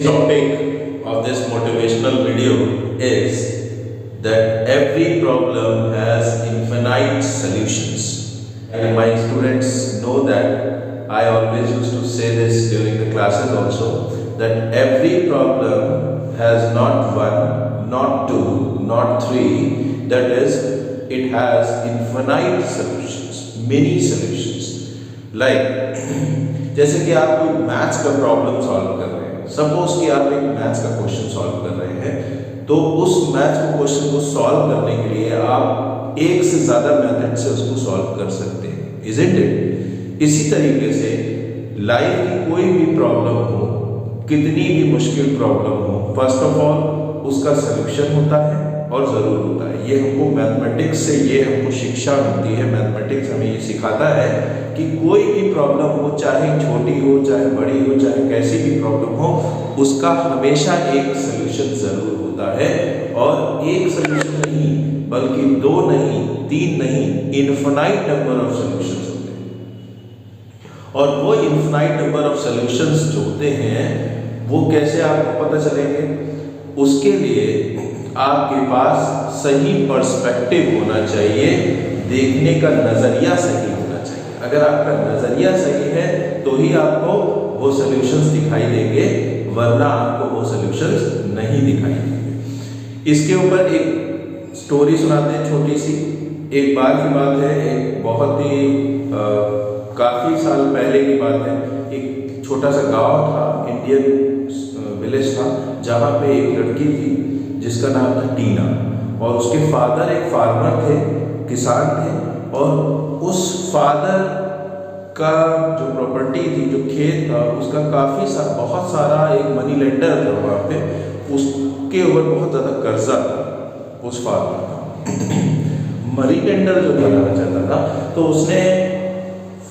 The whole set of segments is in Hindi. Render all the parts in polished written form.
Topic of this motivational video is that every problem has infinite solutions. And my students know that I always used to say this during the classes also, that every problem has not one, not two, not three, that is, it has infinite solutions, many solutions. Like, जैसे कि आप कोई मैथ्स का प्रॉब्लम सॉल्व कर रहे हैं, सपोज कि आप एक मैथ्स का क्वेश्चन सॉल्व कर रहे हैं, तो उस मैथ्स को क्वेश्चन को सॉल्व करने के लिए आप एक से ज़्यादा मेथड से उसको सॉल्व कर सकते हैं, इज़न्ट इट? इसी तरीके से लाइफ की कोई भी प्रॉब्लम हो, कितनी भी मुश्किल प्रॉब्लम हो, फर्स्ट ऑफ ऑल उसका सलूशन होता है और ज़रूर होता है। ये हमको मैथमेटिक्स से ये हमको शिक्षा मिलती है। मैथमेटिक्स हमें ये सिखाता है कि कोई भी प्रॉब्लम हो, चाहे छोटी हो, चाहे बड़ी हो, चाहे कैसी भी प्रॉब्लम हो, उसका हमेशा एक सलूशन ज़रूर होता है। और एक सलूशन नहीं, बल्कि दो नहीं, तीन नहीं, इनफिनाइट नंबर ऑफ सॉल्यूशंस होते हैं। और वो इनफिनाइट नंबर ऑफ सॉल्यूशंस जो होते हैं, वो कैसे आपको पता चलेंगे? उसके लिए आपके पास सही पर्सपेक्टिव होना चाहिए, देखने का नज़रिया सही होना चाहिए। अगर आपका नज़रिया सही है तो ही आपको वो सॉल्यूशंस दिखाई देंगे, वरना आपको वो सॉल्यूशंस नहीं दिखाई देंगे। इसके ऊपर एक स्टोरी सुनाते हैं छोटी सी। एक बार की बात है, एक बहुत ही काफ़ी साल पहले की बात है। एक छोटा सा गांव था, इंडियन विलेज था, जहाँ पे एक लड़की थी जिसका नाम था टीना, और उसके फादर एक फार्मर थे, किसान थे। और उस फादर का जो प्रॉपर्टी थी, जो खेत था, उसका बहुत सारा एक मनी लेंडर था वहाँ पे, उसके ऊपर बहुत ज़्यादा कर्जा था उस फार्मर का। मनी लेंडर जो बनाना चाहता था, तो उसने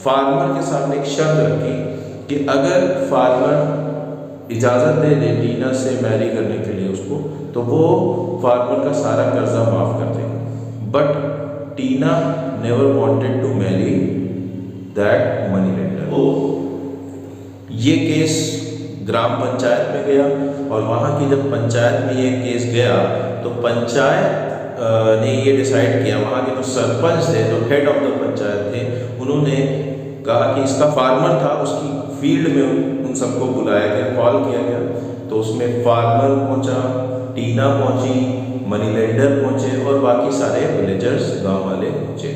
फार्मर के सामने एक शर्त रखी कि अगर फार्मर इजाज़त दे दे टीना से मैरी करने के लिए उसको, तो वो फार्मर का सारा कर्जा माफ़ कर देगा। But Tina never wanted to marry that money lender. ये केस ग्राम पंचायत में गया, और वहाँ की जब पंचायत में ये केस गया, तो पंचायत ने ये डिसाइड किया, वहाँ के जो सरपंच थे, जो हेड ऑफ द पंचायत थे, उन्होंने कहा कि इसका फार्मर था, उसकी फील्ड में उन सबको बुलाया गया, कॉल किया गया। तो उसमें फार्मर पहुंचा, टीना पहुंची, मनी लेंडर पहुंचे, और बाकी सारे विलेजर्स, गांव वाले पहुंचे।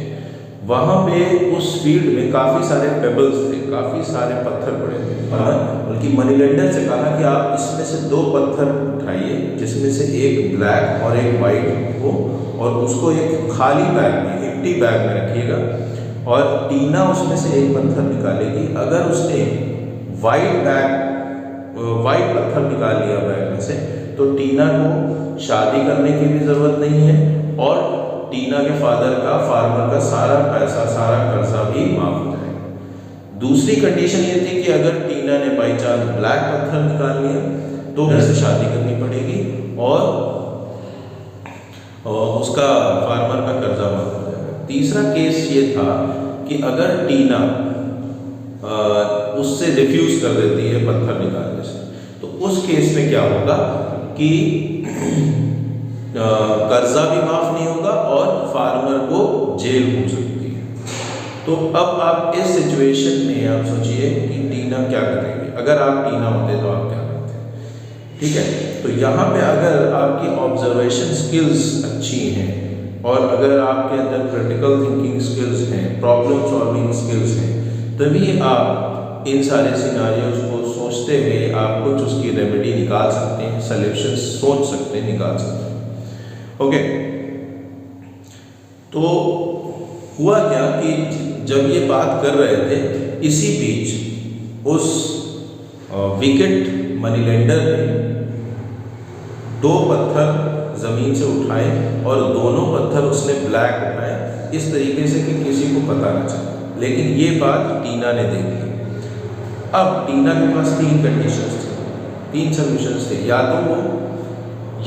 वहाँ पे उस फील्ड में काफ़ी सारे पेबल्स थे, काफ़ी सारे पत्थर पड़े थे। बल्कि मनी लेंडर से कहा कि आप इसमें से दो पत्थर उठाइए, जिसमें से एक ब्लैक और एक वाइट हो, और उसको एक खाली बैग में, एम्प्टी बैग में रखिएगा, और टीना उसमें से एक पत्थर निकालेगी। अगर उसने वाइट पत्थर निकाल लिया बैग में से, तो टीना को शादी करने की भी ज़रूरत नहीं है, और टीना के फादर का, फार्मर का सारा पैसा, सारा कर्जा भी माफ़ हो जाएगा। दूसरी कंडीशन ये थी कि अगर टीना ने बाई चांस ब्लैक पत्थर निकाल लिया, तो उससे शादी करनी पड़ेगी, और उसका फार्मर का कर्जा माफ़ हो जाएगा। तीसरा केस ये था कि अगर टीना उससे रिफ्यूज़ कर देती है पत्थर निकालने से, तो उस केस में क्या होगा कि कर्जा भी माफ़ नहीं होगा, और फार्मर को जेल हो सकती है। तो अब आप इस सिचुएशन में आप सोचिए कि टीना क्या करेंगे। अगर आप टीना होते तो आप क्या करते? ठीक है, तो यहाँ पे अगर आपकी ऑब्जर्वेशन स्किल्स अच्छी हैं, और अगर आपके अंदर क्रिटिकल थिंकिंग स्किल्स हैं, प्रॉब्लम सॉल्विंग स्किल्स हैं, तभी आप इन सारे सिनारियोज को सोचते हुए आप कुछ उसकी रेमेडी निकाल सकते हैं, सॉल्यूशन सोच सकते हैं, निकाल सकते हैं। ओके, तो हुआ क्या कि जब ये बात कर रहे थे, इसी बीच उस विकेट मनी लेंडर ने दो पत्थर ज़मीन से उठाए, और दोनों पत्थर उसने ब्लैक उठाए, इस तरीके से कि किसी को पता न चले। लेकिन ये बात टीना ने देख ली। अब टीना के पास तीन कंडीशंस थे, तीन सॉल्यूशंस थे। या तो वो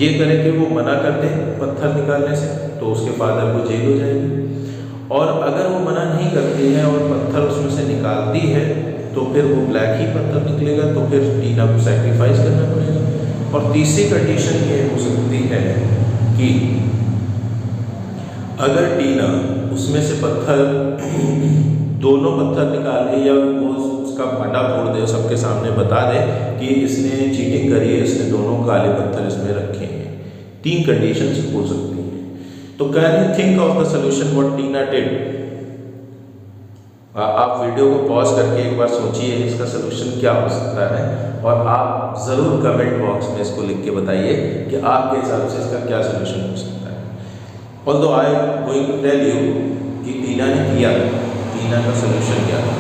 ये करे कि वो मना कर दे पत्थर निकालने से, तो उसके फादर को जेल हो जाएगी, और अगर वो मना नहीं करती है और पत्थर उसमें से निकालती है, तो फिर वो ब्लैक ही पत्थर निकलेगा, तो फिर टीना को सैक्रिफाइस करना पड़ेगा। और तीसरी कंडीशन ये हो सकती है कि अगर टीना उसमें से पत्थर दोनों पत्थर निकाले या वो उसका भांडा फोड़ दे, सबके सामने बता दे कि इसने चीटिंग करी है, इसने दोनों काले पत्थर इसमें रखे हैं। 3 कंडीशंस हो सकती हैं। तो can you think of the solution what Tina did? आप वीडियो को पॉज करके एक बार सोचिए इसका सोल्यूशन क्या हो सकता है, और आप ज़रूर कमेंट बॉक्स में इसको लिख के बताइए कि आपके हिसाब से इसका क्या सोल्यूशन हो सकता है। Although I am going to tell you कि टीना ने किया, टीना का सोल्यूशन क्या था।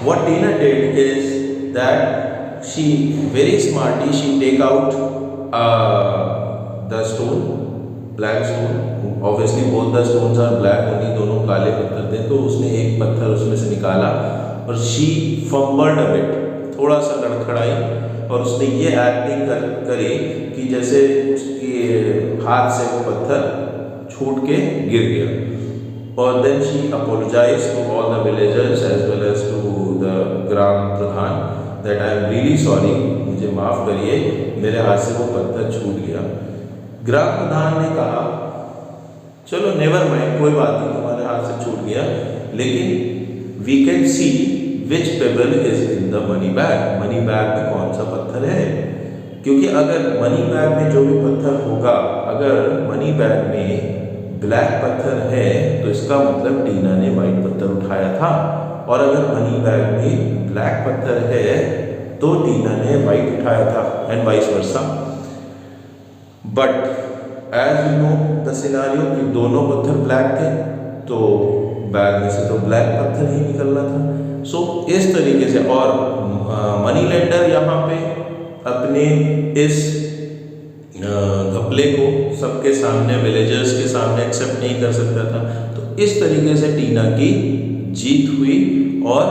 What Tina did is that she very smartly she take out the stone, black stone. Obviously both the stones are black, only दोनों काले पत्थर थे, तो उसने एक पत्थर उसमें से निकाला और she fumbled a bit, थोड़ा सा लड़खड़ाई, और उसने ये एक्टिंग करी कि जैसे उसके हाथ से वो पत्थर छूट के गिर गया। और then she apologized to all the villagers as well as to the gram Pradhan that I am really sorry, मुझे माफ़ करिए, मेरे हाथ से वो पत्थर छूट गया। ग्राम प्रधान ने कहा चलो नेवर माइंड, कोई बात नहीं, तुम्हारे हाथ से छूट गया, लेकिन we can see which pebble is in the money bag। Money bag में कौन सा पत्थर है? क्योंकि अगर मनी बैग में जो भी पत्थर होगा, अगर मनी बैग में ब्लैक पत्थर है तो इसका मतलब टीना ने वाइट पत्थर उठाया था, और अगर मनी बैग में ब्लैक पत्थर है तो टीना ने वाइट उठाया था, and vice versa. But as you know the scenario कि दोनों पत्थर ब्लैक थे, तो बैग में से तो ब्लैक पत्थर ही निकलना था। सो इस तरीके से, और मनी लेंडर यहाँ पे अपने इस घपले को सबके सामने, विलेजर्स के सामने एक्सेप्ट नहीं कर सकता था। तो इस तरीके से टीना की जीत हुई, और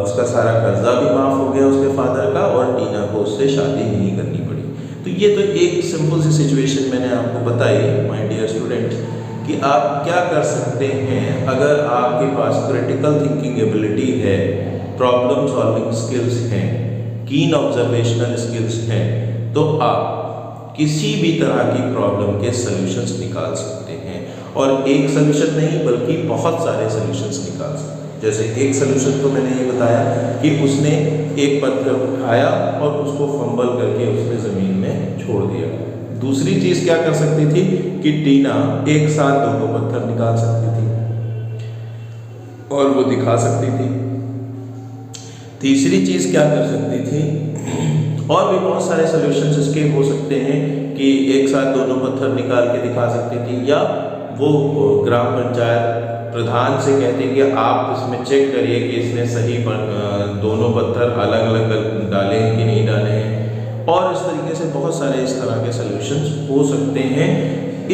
उसका सारा कर्जा भी माफ़ हो गया उसके फादर का, और टीना को उससे शादी नहीं करनी पड़ी। तो ये तो एक सिंपल सी सिचुएशन मैंने आपको बताई माय डियर स्टूडेंट, कि आप क्या कर सकते हैं अगर आपके पास क्रिटिकल थिंकिंग एबिलिटी है, प्रॉब्लम सॉल्विंग स्किल्स हैं, कीन ऑब्जर्वेशनल स्किल्स हैं, तो आप किसी भी तरह की प्रॉब्लम के सॉल्यूशंस निकाल सकते हैं। और एक सॉल्यूशन नहीं बल्कि बहुत सारे सॉल्यूशंस निकाल सकते हैं। जैसे एक सॉल्यूशन तो मैंने ये बताया कि उसने एक पत्थर उठाया और उसको फंबल करके उसने ज़मीन में छोड़ दिया। दूसरी चीज़ क्या कर सकती थी कि टीना एक साथ दोनों पत्थर निकाल सकती थी और वो दिखा सकती थी। तीसरी चीज़ क्या कर सकती थी, और भी बहुत सारे सॉल्यूशंस इसके हो सकते हैं कि एक साथ दोनों पत्थर निकाल के दिखा सकती थी, या वो ग्राम पंचायत प्रधान से कहते कि आप इसमें चेक करिए कि इसने सही दोनों पत्थर अलग अलग डाले हैं कि नहीं डाले हैं। और इस तरीके से बहुत सारे इस तरह के सॉल्यूशंस हो सकते हैं।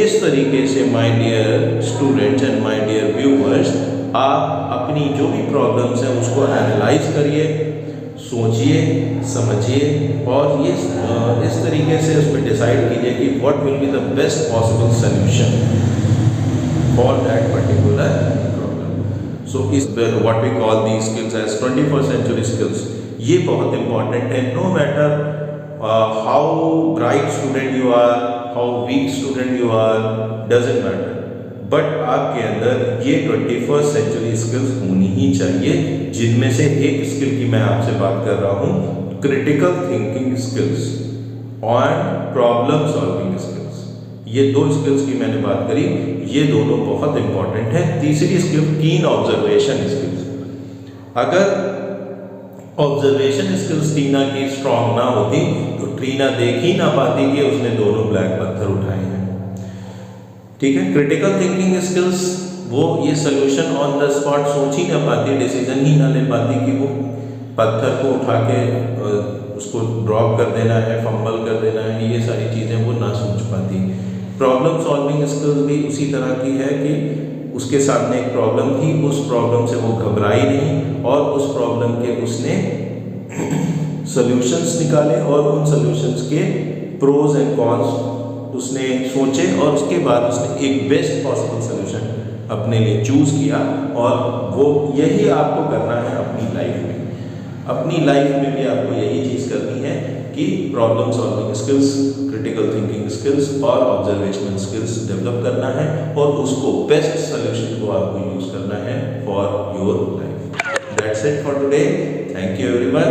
इस तरीके से my dear students and my dear viewers, आप अपनी जो भी प्रॉब्लम्स हैं उसको एनालाइज करिए, सोचिए, समझिए, और ये इस तरीके से उसमें डिसाइड कीजिए कि what will be the best possible solution for that particular problem. So is what we call the skills as 21st century skills, ये बहुत इंपॉर्टेंट है। No matter how bright student you are, how weak student you are, doesn't matter, but आपके अंदर ये 21st सेंचुरी स्किल्स होनी ही चाहिए, जिनमें से एक स्किल की मैं आपसे बात कर रहा हूँ, क्रिटिकल थिंकिंग स्किल्स और प्रॉब्लम सॉल्विंग स्किल्स। ये 2 स्किल्स की मैंने बात करी, ये दोनों बहुत इंपॉर्टेंट है। तीसरी स्किल कीन ऑब्जर्वेशन स्किल्स। अगर ऑब्जर्वेशन स्किल्स टीना की स्ट्रांग ना होती तो टीना देख ही ना पाती कि उसने दोनों ब्लैक पत्थर उठाए हैं। ठीक है, क्रिटिकल थिंकिंग स्किल्स, वो ये सोल्यूशन ऑन द स्पॉट सोच ही ना पाती, डिसीजन ही ना ले पाती कि वो पत्थर को उठा के उसको ड्रॉप कर देना है, फंबल कर देना है, ये सारी चीज़ें वो ना सोच पाती। प्रॉब्लम सॉल्विंग स्किल्स भी उसी तरह की है कि उसके सामने एक प्रॉब्लम थी, उस प्रॉब्लम से वो घबराई नहीं और उस प्रॉब्लम के उसने सॉल्यूशंस निकाले और उन सॉल्यूशंस के प्रोज एंड कॉन्स उसने सोचे और उसके बाद उसने एक बेस्ट पॉसिबल सॉल्यूशन अपने लिए चूज़ किया। और वो यही आपको करना है अपनी लाइफ में। अपनी लाइफ में भी आपको यही चीज़ करनी है कि problem solving skills, critical thinking skills और ऑब्जर्वेशनल स्किल्स डेवलप करना है और उसको बेस्ट सोल्यूशन को आपको यूज करना है for your life. That's it for today. Thank you everyone.